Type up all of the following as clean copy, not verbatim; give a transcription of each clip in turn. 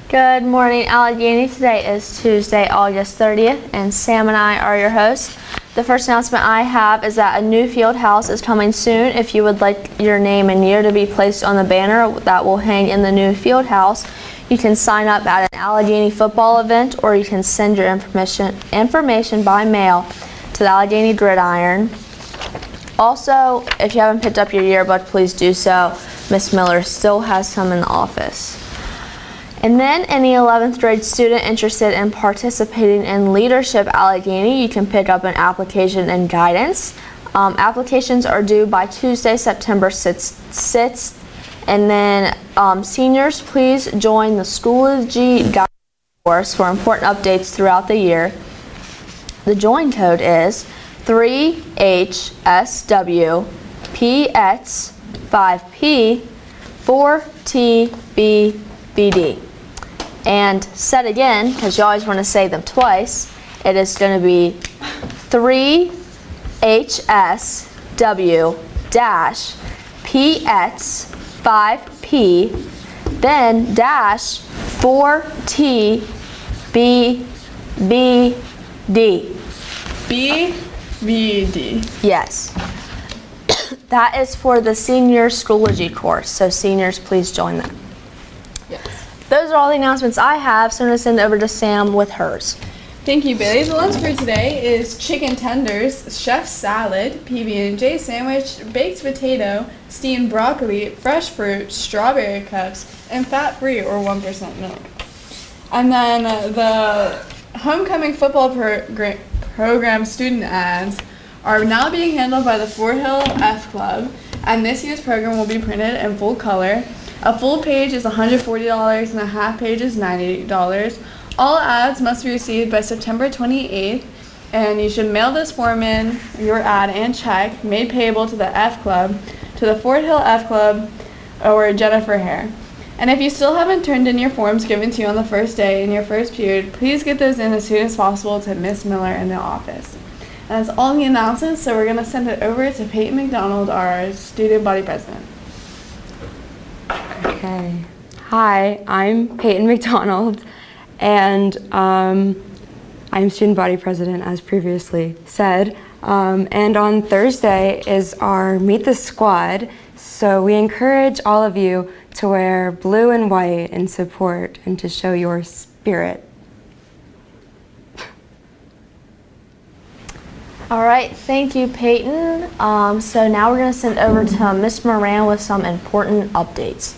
Good morning, Allegheny. Today is Tuesday, August 30th, and Sam and I are your hosts. The first announcement I have is that a new field house is coming soon. If you would like your name and year to be placed on the banner that will hang in the new field house, you can sign up at an Allegheny football event, or you can send your information by mail to the Allegheny Gridiron. Also, if you haven't picked up your yearbook, please do so. Miss Miller still has some in the office. And then any 11th grade student interested in participating in Leadership Allegheny, you can pick up an application and guidance. Applications are due by Tuesday, September 6th. And then seniors, please join the Schoology Guide course for important updates throughout the year. The join code is 3HSWPX5P 4TBBD. And said again, because you always want to say them twice, it is going to be 3HSW-PX5P, then dash 4TBBD. BVD. Yes. That is for the senior Schoology course, so seniors, please join them. Yes. Those are all the announcements I have, so I'm going to send it over to Sam with hers. Thank you, Bailey. The lunch for today is chicken tenders, chef salad, PB&J sandwich, baked potato, steamed broccoli, fresh fruit, strawberry cups, and fat-free or 1% milk. And then the homecoming football program student ads are now being handled by the Fort Hill F Club, and this year's program will be printed in full color. A full page is $140 and a half page is $90. All ads must be received by September 28th, and you should mail this form in, your ad and check, made payable to the F Club, to the Fort Hill F Club or Jennifer Hare. And if you still haven't turned in your forms given to you on the first day in your first period, please get those in as soon as possible to Miss Miller in the office. And that's all the announcements, so we're going to send it over to Peyton McDonald, our student body president. Okay. Hi, I'm Peyton McDonald, and I'm student body president, as previously said. And on Thursday is our Meet the Squad, so we encourage all of you to wear blue and white in support and to show your spirit. All right, thank you, Peyton. So now we're going to send over to Miss Moran with some important updates.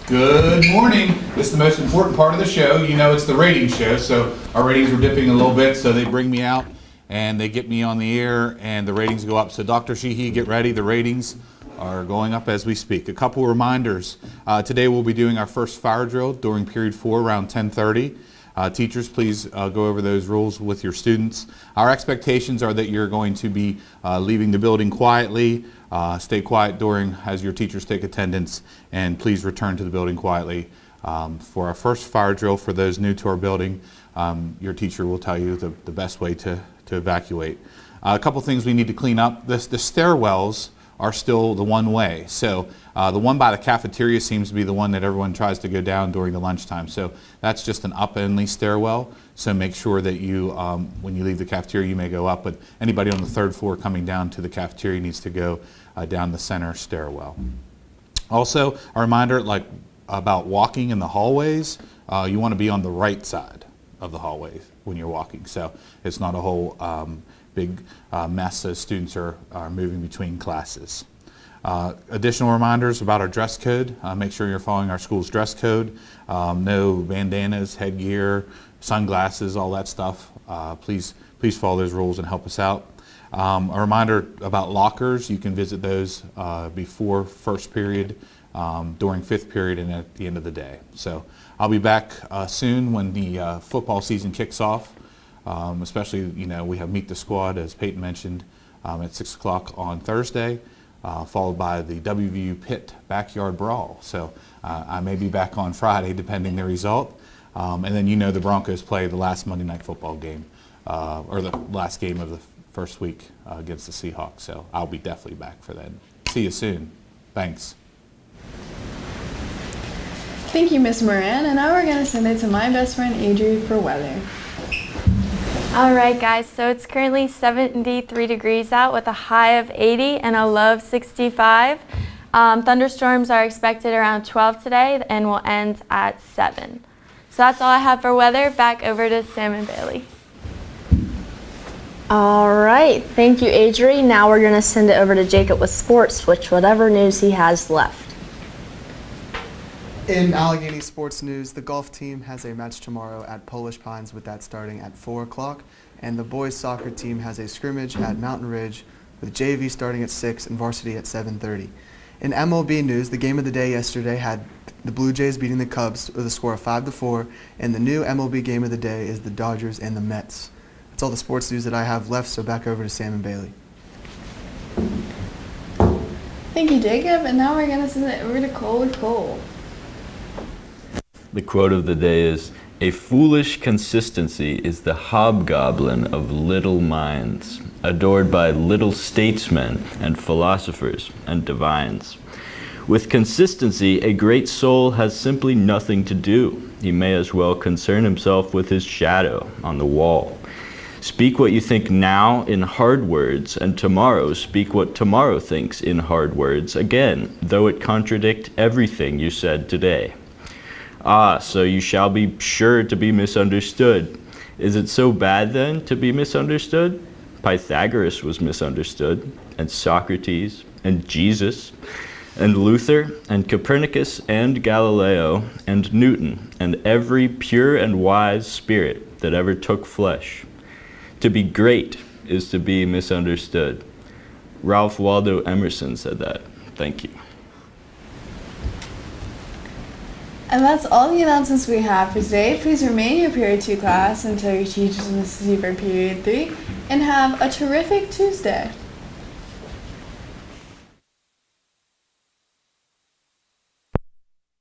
Good morning. This is the most important part of the show. You know, it's the ratings show, so our ratings were dipping a little bit, so they bring me out and they get me on the air and the ratings go up. So Dr. Sheehy, get ready. The ratings are going up as we speak. A couple reminders. Today we'll be doing our first fire drill during period 4 around 10:30. Teachers, please go over those rules with your students. Our expectations are that you're going to be leaving the building quietly. Stay quiet as your teachers take attendance, and please return to the building quietly. For our first fire drill, for those new to our building, your teacher will tell you the best way to evacuate. A couple things we need to clean up. The stairwells are still the one way. So the one by the cafeteria seems to be the one that everyone tries to go down during the lunchtime. So that's just an up-only stairwell. So make sure that you, when you leave the cafeteria, you may go up, but anybody on the 3rd floor coming down to the cafeteria needs to go down the center stairwell. Also, a reminder about walking in the hallways. You want to be on the right side of the hallways when you're walking. So it's not a whole big mess as students are moving between classes. Additional reminders about our dress code. Make sure you're following our school's dress code. No bandanas, headgear, sunglasses, all that stuff. Please follow those rules and help us out. A reminder about lockers. You can visit those before first period, during 5th period, and at the end of the day. So I'll be back soon when the football season kicks off. Especially, we have Meet the Squad, as Peyton mentioned, at 6 o'clock on Thursday, followed by the WVU Pitt Backyard Brawl. So I may be back on Friday, depending the result. And then the Broncos play the last Monday Night Football game, or the last game of the first week against the Seahawks. So I'll be definitely back for that. See you soon. Thanks. Thank you, Miss Moran. And now we're going to send it to my best friend, Adri, for weather. All right, guys, so it's currently 73 degrees out with a high of 80 and a low of 65. Thunderstorms are expected around 12 today and will end at 7. So that's all I have for weather. Back over to Sam and Bailey. All right, thank you, Adri. Now we're going to send it over to Jacob with sports, whatever news he has left. In Allegheny sports news, the golf team has a match tomorrow at Polish Pines with that starting at 4 o'clock. And the boys soccer team has a scrimmage at Mountain Ridge with JV starting at 6 and varsity at 7:30. In MLB news, the game of the day yesterday had the Blue Jays beating the Cubs with a score of 5-4. And the new MLB game of the day is the Dodgers and the Mets. That's all the sports news that I have left, so back over to Sam and Bailey. Thank you, Jacob. And now we're going to send it over to Cole with Cole. The quote of the day is, "A foolish consistency is the hobgoblin of little minds, adored by little statesmen and philosophers and divines. With consistency, a great soul has simply nothing to do. He may as well concern himself with his shadow on the wall. Speak what you think now in hard words, and tomorrow speak what tomorrow thinks in hard words again, though it contradict everything you said today. Ah, so you shall be sure to be misunderstood. Is it so bad then to be misunderstood? Pythagoras was misunderstood, and Socrates, and Jesus, and Luther, and Copernicus, and Galileo, and Newton, and every pure and wise spirit that ever took flesh. To be great is to be misunderstood." Ralph Waldo Emerson said that. Thank you. And that's all the announcements we have for today. Please remain in your Period 2 class until your teachers in the for Period 3, and have a terrific Tuesday.